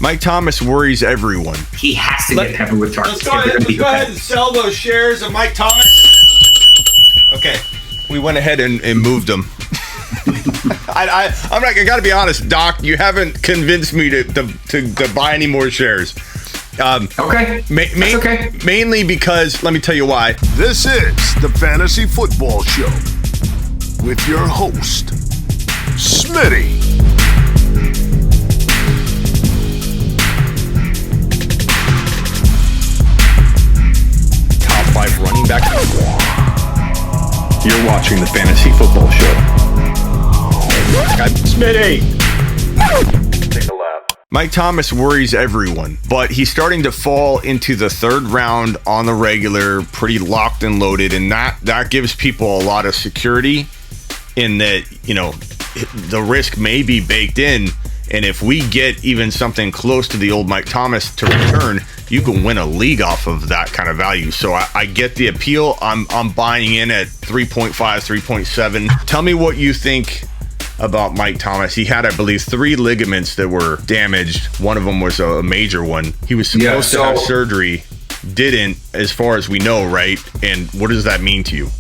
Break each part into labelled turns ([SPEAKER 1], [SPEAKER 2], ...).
[SPEAKER 1] Mike Thomas worries everyone.
[SPEAKER 2] He has to get peppered with targets.
[SPEAKER 1] Let's go ahead and sell those shares of Mike Thomas. Okay. We went ahead and moved them. I gotta be honest, Doc. You haven't convinced me to buy any more shares.
[SPEAKER 2] Okay. Okay.
[SPEAKER 1] Mainly because, let me tell you why.
[SPEAKER 3] This is the Fantasy Football Show with your host, Smitty.
[SPEAKER 1] Top 5 running back. You're watching the Fantasy Football Show. I'm Smitty. Take a lap. Mike Thomas worries everyone, but he's starting to fall into the third round on the regular, pretty locked and loaded, and that gives people a lot of security in that, you know, the risk may be baked in, and if we get even something close to the old Mike Thomas to return, you can win a league off of that kind of value. So I get the appeal. I'm buying in at 3.5, 3.7. Tell me what you think about Mike Thomas. He had, I believe, 3 ligaments that were damaged. One of them was a major one. He was supposed to have surgery, didn't, as far as we know, right? And what does that mean to you?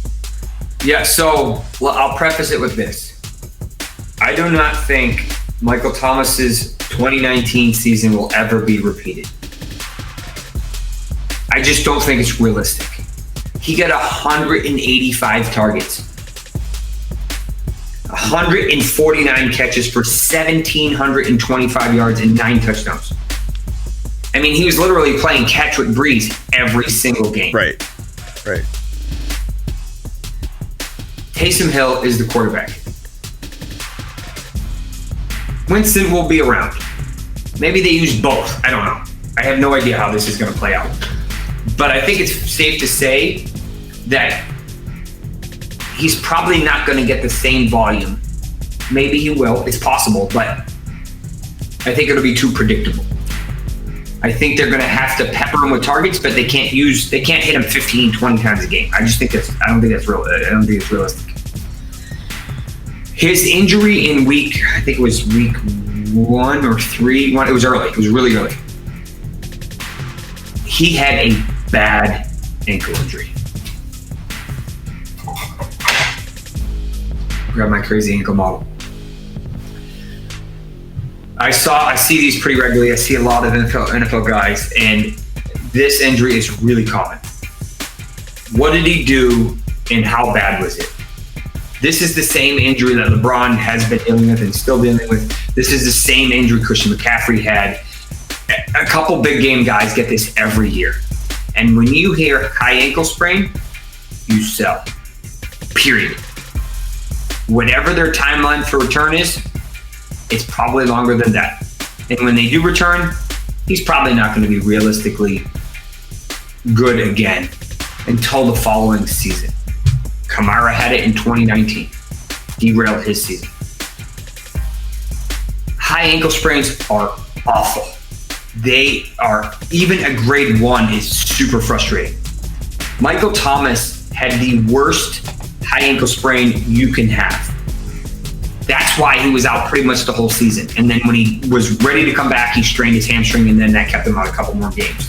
[SPEAKER 2] Yeah, so I'll preface it with this. I do not think Michael Thomas's 2019 season will ever be repeated. I just don't think it's realistic. He got 185 targets. 149 catches for 1,725 yards and 9 touchdowns. I mean, he was literally playing catch with Breeze every single game.
[SPEAKER 1] Right.
[SPEAKER 2] Taysom Hill is the quarterback. Winston will be around. Maybe they use both. I don't know. I have no idea how this is going to play out. But I think it's safe to say that he's probably not going to get the same volume. Maybe he will. It's possible, but I think it'll be too predictable. I think they're going to have to pepper him with targets, but they can't hit him 15, 20 times a game. I don't think it's realistic. His injury in I think it was week 1 or 3. It was early. It was really early. He had a bad ankle injury. Grab my crazy ankle model. I see these pretty regularly. I see a lot of NFL guys, and this injury is really common. What did he do, and how bad was it? This is the same injury that LeBron has been dealing with and still dealing with. This is the same injury Christian McCaffrey had. A couple big game guys get this every year. And when you hear high ankle sprain, you sell. Period. Whatever their timeline for return is, it's probably longer than that. And when they do return, he's probably not going to be realistically good again until the following season. Kamara had it in 2019. Derailed his season. High ankle sprains are awful. They are, even a grade 1 is super frustrating. Michael Thomas had the worst high ankle sprain you can have. That's why he was out pretty much the whole season. And then when he was ready to come back, he strained his hamstring, and then that kept him out a couple more games.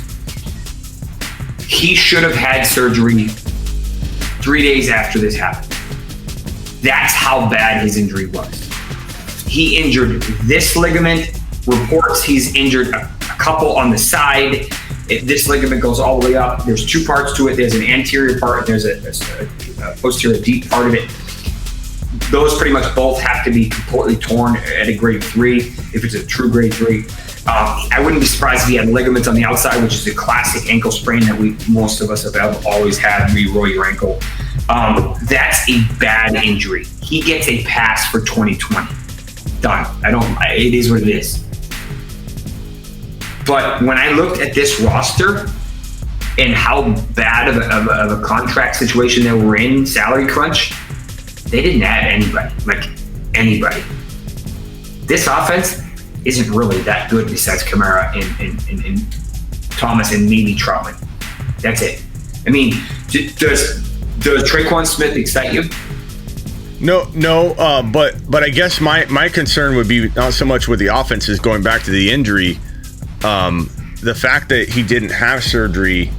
[SPEAKER 2] He should have had surgery 3 days after this happened. That's how bad his injury was. He injured this ligament. Reports he's injured a couple on the side. This ligament goes all the way up. There's 2 parts to it. There's an anterior part, and there's a posterior deep part of it. Those pretty much both have to be completely torn at a grade 3, if it's a true grade 3. I wouldn't be surprised if he had ligaments on the outside, which is a classic ankle sprain that most of us have always had when you roll your ankle. That's a bad injury. He gets a pass for 2020. Done. It is what it is. But when I looked at this roster and how bad of a contract situation they were in, salary crunch, they didn't add anybody. This offense isn't really that good besides Kamara and Thomas and maybe Troutman. That's it. I mean, does Traquan Smith excite you?
[SPEAKER 1] No, but I guess my concern would be not so much with the offense is going back to the injury. The fact that he didn't have surgery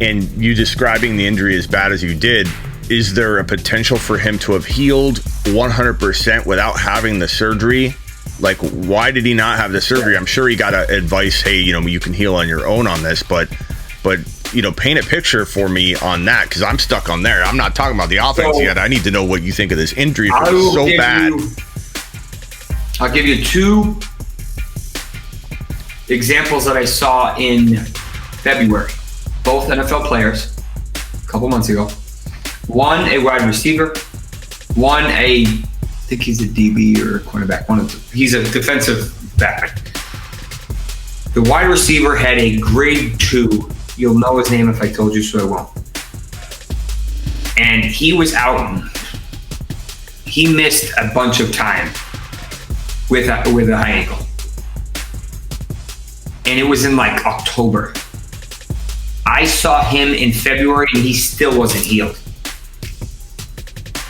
[SPEAKER 1] and you describing the injury as bad as you did, is there a potential for him to have healed 100% without having the surgery? Like, why did he not have the surgery? I'm sure he got advice, hey, you can heal on your own on this, but paint a picture for me on that, because I'm stuck on there. I'm not talking about the offense yet. I need to know what you think of this injury. It's so bad.
[SPEAKER 2] I'll give you 2 examples that I saw in February. Both NFL players a couple months ago. One, a wide receiver. One, I think he's a DB or a cornerback. He's a defensive back. The wide receiver had a grade 2. You'll know his name if I told you, so I won't. And he was out. He missed a bunch of time with a high ankle. And it was in like October. I saw him in February and he still wasn't healed.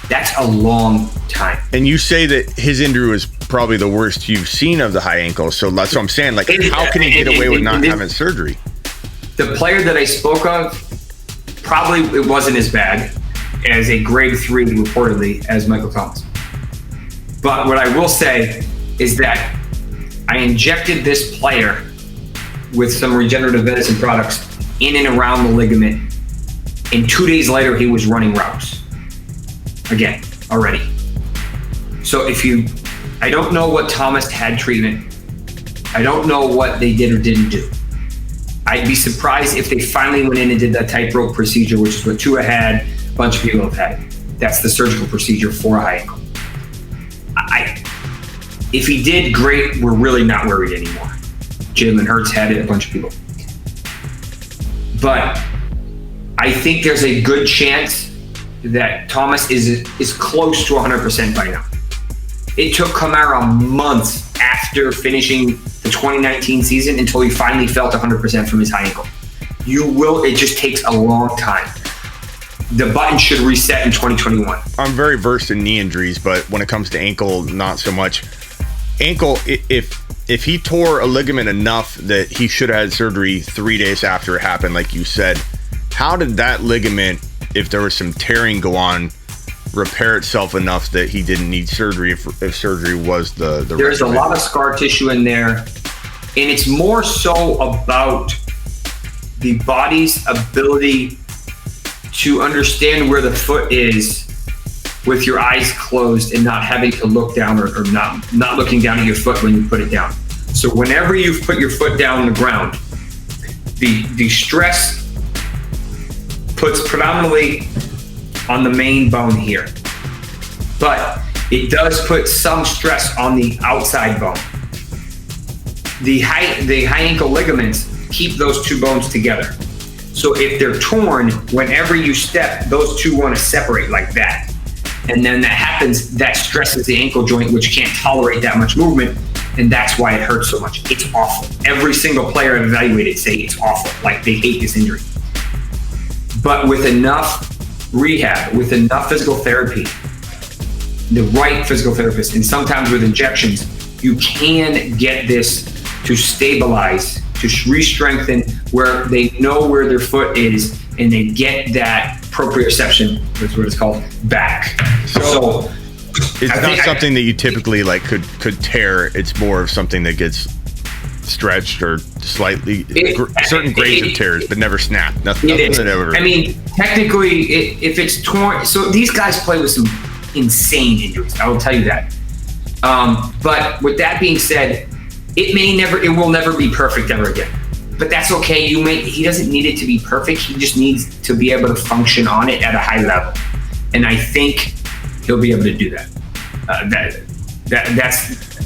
[SPEAKER 2] That's a long time.
[SPEAKER 1] And you say that his injury was probably the worst you've seen of the high ankle. So that's what I'm saying. Like, how can he get away with not having surgery?
[SPEAKER 2] The player that I spoke of, probably it wasn't as bad as a grade 3 reportedly as Michael Thomas. But what I will say is that I injected this player with some regenerative medicine products in and around the ligament, and 2 days later he was running routes again already. So I don't know what Thomas had treatment. I don't know what they did or didn't do. I'd be surprised if they finally went in and did that tightrope procedure, which is what Tua had, a bunch of people have had it. That's the surgical procedure for a high ankle. If he did, great, we're really not worried anymore. Jalen Hurts had it, a bunch of people. But I think there's a good chance that Thomas is close to 100% by now. It took Kamara months after finishing the 2019 season until he finally felt 100% from his high ankle. It just takes a long time. The button should reset in 2021.
[SPEAKER 1] I'm very versed in knee injuries, but when it comes to ankle, not so much. Ankle, if he tore a ligament enough that he should have had surgery 3 days after it happened, like you said, how did that ligament, if there was some tearing go on, repair itself enough that he didn't need surgery if surgery was the
[SPEAKER 2] There's a lot of scar tissue in there, and it's more so about the body's ability to understand where the foot is with your eyes closed and not having to look down or not looking down at your foot when you put it down. So whenever you put your foot down on the ground, the stress puts predominantly on the main bone here. But it does put some stress on the outside bone. The high ankle ligaments keep those 2 bones together. So if they're torn, whenever you step, those 2 want to separate like that. And then that happens, that stresses the ankle joint, which can't tolerate that much movement. And that's why it hurts so much. It's awful. Every single player I've evaluated say it's awful. Like, they hate this injury. But with enough rehab, with enough physical therapy, the right physical therapist, and sometimes with injections, you can get this to stabilize, to re-strengthen where they know where their foot is, and they get that proprioception, that's what it's called, back. So
[SPEAKER 1] it's not something that you typically could tear. It's more of something that gets stretched or slightly certain grades of tears, but never snapped. Nothing that ever.
[SPEAKER 2] I mean, technically, if it's torn, so these guys play with some insane injuries. I will tell you that. But with that being said, it will never be perfect ever again. But that's okay. He doesn't need it to be perfect. He just needs to be able to function on it at a high level, and I think he'll be able to do that.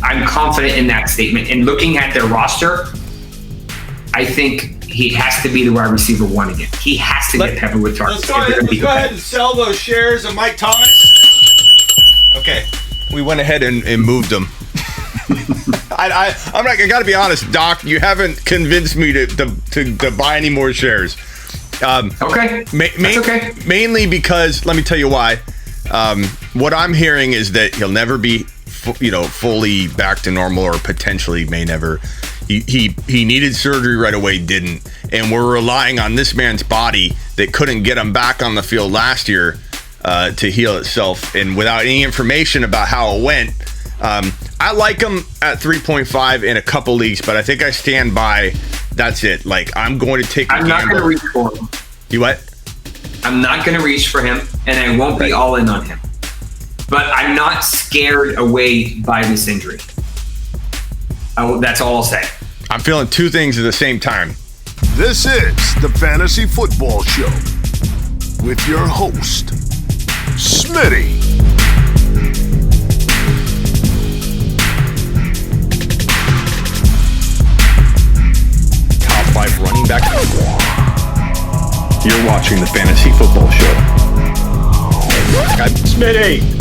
[SPEAKER 2] I'm confident in that statement. And looking at their roster, I think he has to be the wide receiver 1 again. He has to get peppered with targets.
[SPEAKER 1] Let's go ahead and sell those shares of Mike Thomas. Okay, we went ahead and moved them. I got to be honest, Doc. You haven't convinced me to buy any more shares.
[SPEAKER 2] Okay, that's okay.
[SPEAKER 1] Mainly because, let me tell you why. What I'm hearing is that he'll never be, fully back to normal, or potentially may never. He needed surgery right away, didn't. And we're relying on this man's body that couldn't get him back on the field last year to heal itself. And without any information about how it went, I like him at 3.5 in a couple leagues, but I think I stand by that's it. Like, I'm going to take a gamble.
[SPEAKER 2] I'm not going to reach for him.
[SPEAKER 1] You what?
[SPEAKER 2] I'm not going to reach for him, and I won't be all in on him. But I'm not scared away by this injury. That's all I'll say.
[SPEAKER 1] I'm feeling two things at the same time.
[SPEAKER 3] This is the Fantasy Football Show with your host, Smitty.
[SPEAKER 1] Top 5 running back. You're watching the Fantasy Football Show. I'm Smitty.